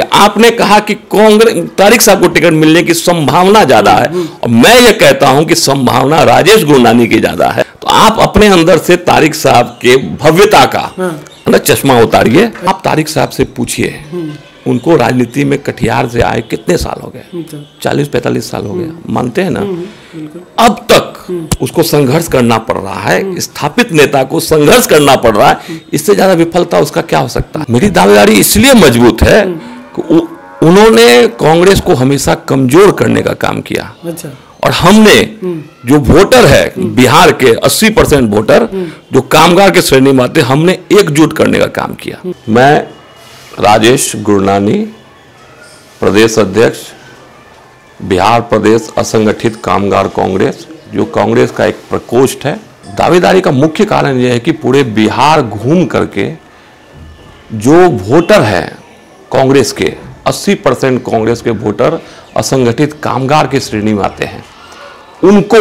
कि आपने कहा कि कांग्रेस तारिक साहब को टिकट मिलने की संभावना ज्यादा है, और मैं ये कहता हूं कि संभावना राजेश गुरनानी की ज्यादा है। तो आप अपने अंदर से तारिक साहब के भव्यता का ना चश्मा उतारिए। आप तारिक साहब से पूछिए, उनको राजनीति में कटिहार से आए कितने साल हो गए? 40-45 साल हो गए, मानते हैं ना? अब तक उसको संघर्ष करना पड़ रहा है, स्थापित नेता को संघर्ष करना पड़ रहा है। इससे ज्यादा विफलता उसका क्या हो सकता है? मेरी दावेदारी इसलिए मजबूत है कि उन्होंने कांग्रेस को हमेशा कमजोर करने का काम किया। अच्छा। और हमने जो वोटर है बिहार के 80% वोटर जो कामगार के श्रेणी में आते, हमने एकजुट करने का काम किया। मैं राजेश गुरनानी, प्रदेश अध्यक्ष, बिहार प्रदेश असंगठित कामगार कांग्रेस, जो कांग्रेस का एक प्रकोष्ठ है। दावेदारी का मुख्य कारण यह है कि पूरे बिहार घूम करके जो वोटर है कांग्रेस के 80% कांग्रेस के वोटर असंगठित कामगार की श्रेणी में आते हैं। उनको,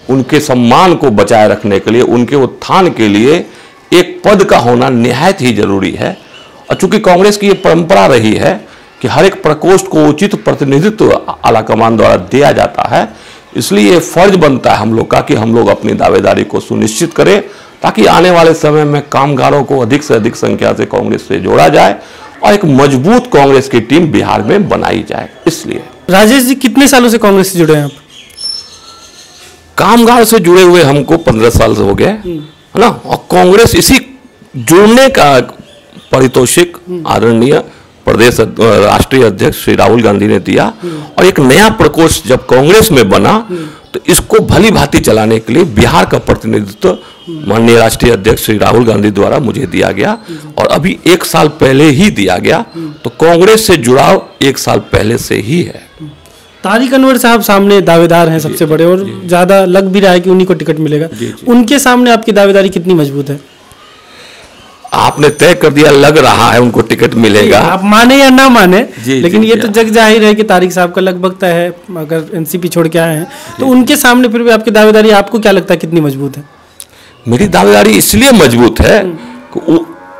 उनके सम्मान को बचाए रखने के लिए, उनके उत्थान के लिए एक पद का होना निहायत ही जरूरी है। और चूंकि कांग्रेस की ये परंपरा रही है कि हर एक प्रकोष्ठ को उचित प्रतिनिधित्व आलाकमान द्वारा दिया जाता है, इसलिए फर्ज बनता है हम लोग का कि हम लोग अपनी दावेदारी को सुनिश्चित करें, ताकि आने वाले समय में कामगारों को अधिक से अधिक संख्या से कांग्रेस से जोड़ा जाए और एक मजबूत कांग्रेस की टीम बिहार में बनाई जाए। इसलिए राजेश जी, कितने सालों से कांग्रेस से जुड़े हैं आप? कामगार से जुड़े हुए हमको 15 साल से हो गए, है ना? और कांग्रेस इसी जुड़ने का पारितोषिक आदरणीय प्रदेश राष्ट्रीय अध्यक्ष श्री राहुल गांधी ने दिया। और एक नया प्रकोष्ठ जब कांग्रेस में बना तो इसको भली भांति चलाने के लिए बिहार का प्रतिनिधित्व माननीय राष्ट्रीय अध्यक्ष श्री राहुल गांधी द्वारा मुझे दिया गया, और अभी 1 साल पहले ही दिया गया। तो कांग्रेस से जुड़ाव 1 साल पहले से ही है। तारिक अनवर साहब सामने दावेदार हैं सबसे बड़े, और ज्यादा लग भी रहा है कि उन्हीं को टिकट मिलेगा। उनके सामने आपकी दावेदारी कितनी मजबूत है? आपने तय कर दिया, लग रहा है उनको टिकट मिलेगा। आप माने या ना माने, लेकिन ये तो जग जाहिर है कि तारिक साहब का लगभग तय है, अगर एनसीपी छोड़ के आए हैं तो उनके सामने फिर भी आपकी दावेदारी, आपको क्या लगता है कितनी मजबूत है? मेरी दावेदारी इसलिए मजबूत है कि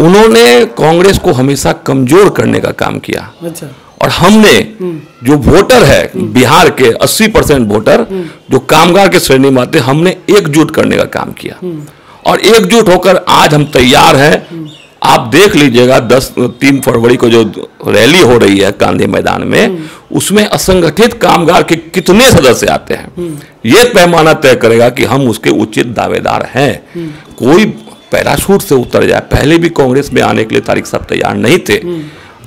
उन्होंने कांग्रेस को हमेशा कमजोर करने का काम किया। अच्छा। और हमने जो वोटर है बिहार के 80% वोटर जो कामगार के श्रेणी में आते, हमने एकजुट करने का काम किया। और एकजुट होकर आज हम तैयार हैं। आप देख लीजिएगा 3 फरवरी को जो रैली हो रही है गांधी मैदान में, उसमें असंगठित कामगार के कितने सदस्य आते हैं, ये पैमाना तय करेगा कि हम उसके उचित दावेदार हैं। कोई पैराशूट से उतर जाए, पहले भी कांग्रेस में आने के लिए तारिक साहब तैयार नहीं थे।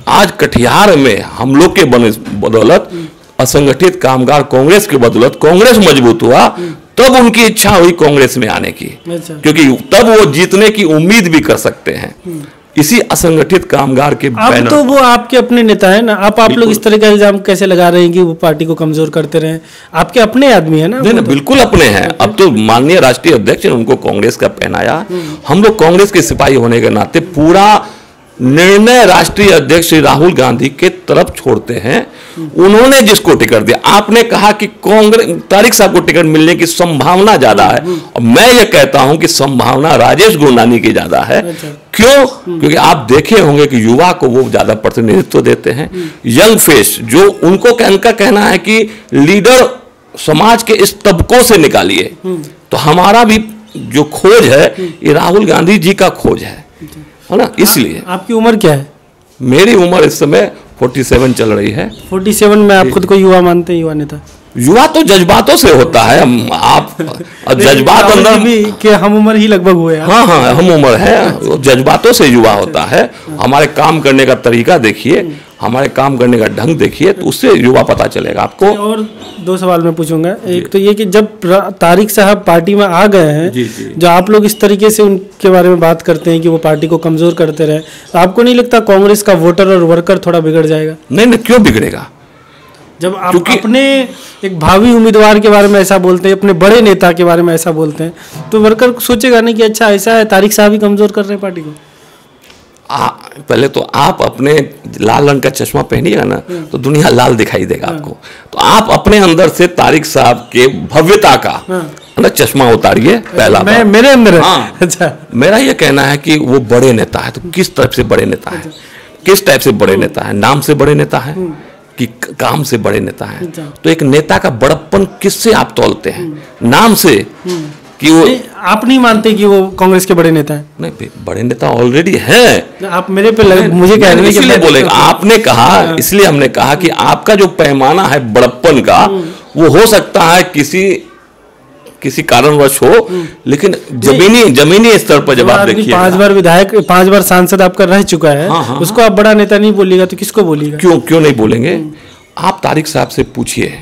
आज कटिहार में हम लोग के बदौलत, असंगठित कामगार कांग्रेस की बदौलत कांग्रेस मजबूत हुआ, तब उनकी इच्छा हुई कांग्रेस में आने की। अच्छा। क्योंकि तब वो जीतने की उम्मीद भी कर सकते हैं इसी असंगठित कामगार के बैनर। तो वो आपके अपने नेता है ना, आप लोग इस तरह का इल्जाम कैसे लगा रहे हैं कि वो पार्टी को कमजोर करते रहे? आपके अपने आदमी है ना? नहीं, बिल्कुल अपने हैं। अब तो माननीय राष्ट्रीय अध्यक्ष ने उनको कांग्रेस का पहनाया। हम लोग कांग्रेस के सिपाही होने के नाते पूरा निर्णय राष्ट्रीय अध्यक्ष श्री राहुल गांधी के तरफ छोड़ते हैं। उन्होंने जिसको टिकट दिया, आपने कहा कि कांग्रेस तारिक साहब को टिकट मिलने की संभावना ज्यादा है, और मैं ये कहता हूं कि संभावना राजेश गुरनानी की ज्यादा है। क्यों? क्योंकि आप देखे होंगे कि युवा को वो ज्यादा प्रतिनिधित्व देते हैं, यंग फेस, जो उनको उनका कहना है कि लीडर समाज के इस तबकों से निकालिए। तो हमारा भी जो खोज है ये राहुल गांधी जी का खोज है ना। इसलिए आपकी उम्र क्या है? मेरी उम्र इस समय 47 चल रही है। 47 में आप खुद को युवा मानते हैं? युवा नेता? युवा तो जज्बातों से होता है। आप जज्बात अंदर भी कि हम उम्र ही लगभग हुए। हाँ, हम उम्र है, जज्बातों से युवा होता है। हमारे काम करने का तरीका देखिए, हमारे काम करने का ढंग देखिए, तो उससे युवा पता चलेगा आपको। और 2 सवाल मैं पूछूंगा। एक तो ये कि जब तारिक साहब पार्टी में आ गए हैं, जो आप लोग इस तरीके से उनके बारे में बात करते हैं कि वो पार्टी को कमजोर करते रहे, तो आपको नहीं लगता कांग्रेस का वोटर और वर्कर थोड़ा बिगड़ जाएगा? नहीं, क्यों बिगड़ेगा? जब आप अपने एक भावी उम्मीदवार के बारे में ऐसा बोलते हैं, अपने बड़े नेता के बारे में ऐसा बोलते हैं, तो वर्कर सोचेगा नहीं कि अच्छा ऐसा है, तारिक साहब ही कमजोर कर रहे हैं पार्टी को। पहले तो आप अपने लाल रंग का चश्मा पहनिएगा ना, तो दुनिया लाल दिखाई देगा आपको। तो आप अपने अंदर से तारिक साहब के भव्यता का ना चश्मा उतारिए। पहला मेरे अंदर है। अच्छा, मेरा ये कहना है कि वो बड़े नेता है, तो किस तरफ से बड़े नेता है? किस टाइप से बड़े नेता है, नाम से बड़े नेता है कि काम से बड़े नेता है। तो एक नेता का बड़प्पन किससे आप तौलते हैं, नाम से कि वो आप नहीं मानते कि वो कांग्रेस के बड़े नेता हैं? नहीं, बड़े नेता ऑलरेडी हैं। आप मेरे पे मुझे कह रहे हैं, इसलिए बोलेगा, आपने कहा, इसलिए हमने कहा कि आपका जो पैमाना है बड़प्पन का वो हो सकता है किसी कारणवश हो, लेकिन जमीनी स्तर पर जब आप देखिए 5 बार विधायक, 5 बार सांसद आपका रह चुका है। हाँ, उसको आप बड़ा नेता नहीं बोलिएगा तो किसको बोलिएगा? क्यों नहीं बोलेंगे? आप तारिक साहब से पूछिए,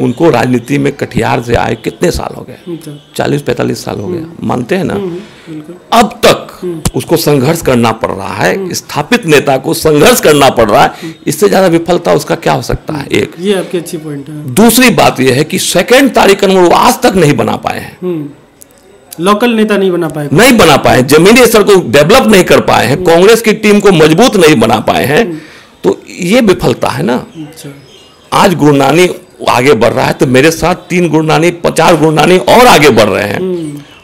उनको राजनीति में कटिहार से आए कितने साल हो गए? 40-45 साल हो गए, मानते हैं ना? अब तक उसको संघर्ष करना पड़ रहा है, स्थापित नेता को संघर्ष करना पड़ रहा है, इससे ज्यादा विफलता उसका क्या हो सकता है? एक ये आपकी अच्छी पॉइंट है। दूसरी बात यह है कि सेकंड तारिक अनवर वो आज तक नहीं बना पाए हैं, लोकल नेता नहीं बना पाए, जमीनी स्तर को डेवलप नहीं कर पाए हैं, कांग्रेस की टीम को मजबूत नहीं बना पाए हैं, तो ये विफलता है ना। आज गुरनानी आगे बढ़ रहा है तो मेरे साथ 3 गुरनानी 50 गुरनानी और आगे बढ़ रहे हैं,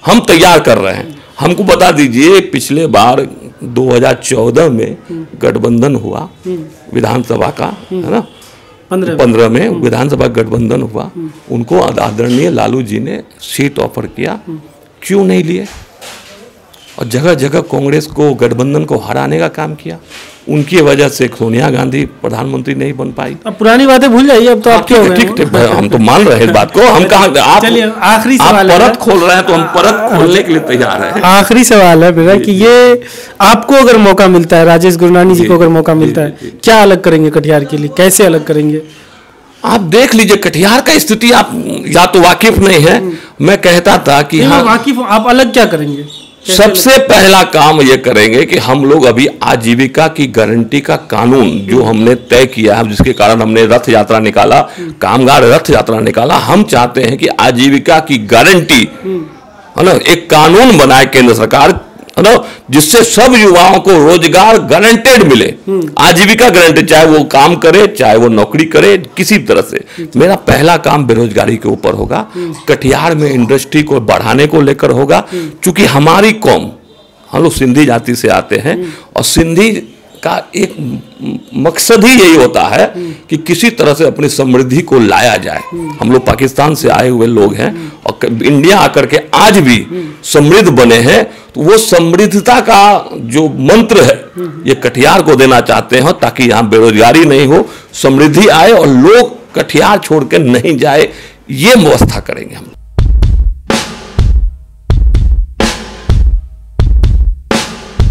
हम तैयार कर रहे हैं। हमको बता दीजिए, पिछले बार 2014 में गठबंधन हुआ विधानसभा का, है ना, 15 में विधानसभा गठबंधन हुआ, उनको आदरणीय लालू जी ने सीट ऑफर किया, क्यों नहीं लिए? और जगह जगह कांग्रेस को, गठबंधन को हराने का काम किया। उनकी वजह से सोनिया गांधी प्रधानमंत्री नहीं बन पाई। अब पुरानी बातें भूल जाइए, अब तो आप क्या हो गए? ठीक, हम तो मान रहे हैं इस बात को। हम कहा आप आखिरी सवाल है, परत खोल रहे हैं तो हम परत खोलने के लिए तैयार हैं। आखिरी सवाल है मेरा कि ये आपको अगर मौका मिलता है, राजेश गुरनानी जी को अगर मौका मिलता है, क्या अलग करेंगे कटिहार के लिए, कैसे अलग करेंगे? आप देख लीजिए कटिहार का स्थिति, आप या तो वाकिफ नहीं है। मैं कहता था कि हाँ वाकिफ, आप अलग क्या करेंगे? सबसे पहला काम ये करेंगे कि हम लोग अभी आजीविका की गारंटी का कानून जो हमने तय किया है, जिसके कारण हमने रथ यात्रा निकाला, कामगार रथ यात्रा निकाला, हम चाहते हैं कि आजीविका की गारंटी, है ना, एक कानून बनाए केंद्र सरकार, है ना, जिससे सब युवाओं को रोजगार गारंटेड मिले, आजीविका गारंटेड, चाहे वो काम करे चाहे वो नौकरी करे, किसी तरह से। मेरा पहला काम बेरोजगारी के ऊपर होगा, कटिहार में इंडस्ट्री को बढ़ाने को लेकर होगा, क्योंकि हमारी कौम, हम लोग सिंधी जाति से आते हैं और सिंधी का एक मकसद ही यही होता है कि किसी तरह से अपनी समृद्धि को लाया जाए। हम लोग पाकिस्तान से आए हुए लोग हैं और इंडिया आकर के आज भी समृद्ध बने हैं, तो वो समृद्धता का जो मंत्र है ये कटिहार को देना चाहते हैं, ताकि यहाँ बेरोजगारी नहीं हो, समृद्धि आए और लोग कटिहार छोड़ के नहीं जाए, ये व्यवस्था करेंगे हम।